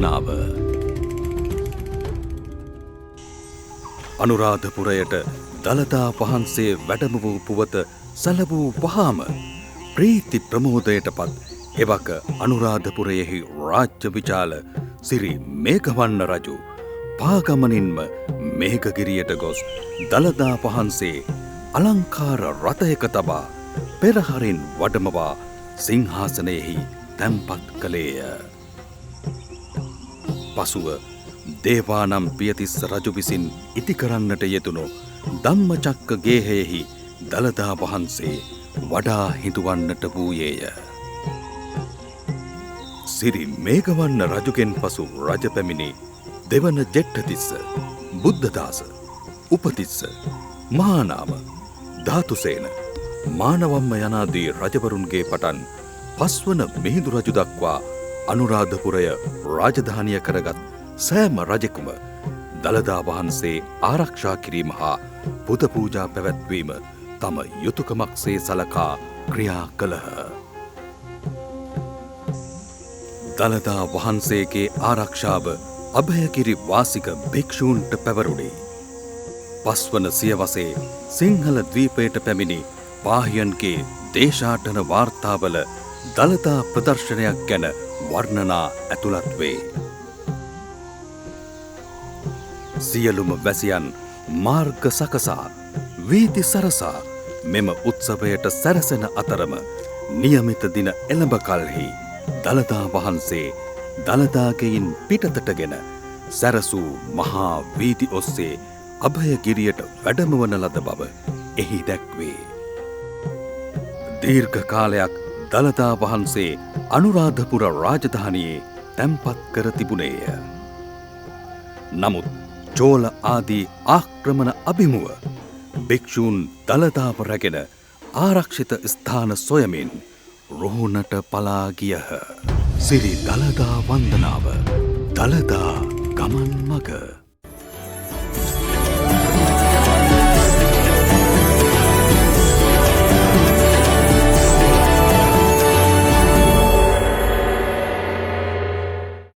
වන්දනාව. අනුරාධපුරයට දළදා වහන්සේ වැඩම වූ පුවත සැලවූ වහාම ප්‍රීති ප්‍රමෝදයට පත් එවක අනුරාධපුරයෙහි රාජ්‍ය විචාල සිරි මේඝවන්න රජු පාගමනින්ම මේඝගිරියට ගොස් දළදා වහන්සේ අලංකාර රථයක තබා පෙරහරින් වඩමවා සිංහාසනයෙහි තැන්පත් කළේය. පසුව දේවානම් පියතිස්ස රජු විසින් ඉති කරන්නට යෙදුණු ධම්මචක්ක ගේහයෙහි දළදා වහන්සේ වඩා හිඳුවන්නට වූයේය. සිරි මේඝවන්න රජුගෙන් පසු රජ පැමිණි දෙවන ජෙට්ටතිස්ස, බුද්ධදාස, උපතිස්ස, මහානාම, ධාතුසේන, මානවම්ම යනාදී රජවරුන්ගේ පටන් පස්වන මිහිඳු රජු දක්වා අනුරාධපුරය රාජධානිය කරගත් සෑම රජෙකුම දළදා වහන්සේ ආරක්ෂා කිරීම හා පුද පූජා පැවැත්වීම තම යුතුකමක්සේ සලකා ක්‍රියා කළහ. දළදා වහන්සේගේ ආරක්ෂාව අභයගිරි වාසික භික්ෂූන්ට පැවරුණි. පස්වන සියවසේ සිංහල ද්වීපයට පැමිණි පාහියන්ගේ දේශාටන වාර්තාවල දළදා ප්‍රදර්ශනයක් ගැන වර්ණනා ඇතුළත් වේ. සියලුම වැසියන් මාර්ග සකසා වීති සරසා මෙම උත්සවයට සැරසෙන අතරම නියමිත දින එළඹ කල්හි දළදා වහන්සේ දළදාගෙයින් පිටතටගෙන සැරසූ මහා වීදි ඔස්සේ අභයගිරියට වැඩමවන ලද බව එහි දැක්වේ. දීර්ඝ කාලයක් දළදා වහන්සේ අනුරාධපුර රාජධානියේ තැන්පත් කර තිබුණේය. නමුත් චෝල ආදී ආක්‍රමණ අභිමුව භික්ෂූන් දළදාව රැගෙන ආරක්ෂිත ස්ථාන සොයමින් රුහුණට පලා ගියහ. සිරි දළදා වන්දනාව දළදා ගමන් මග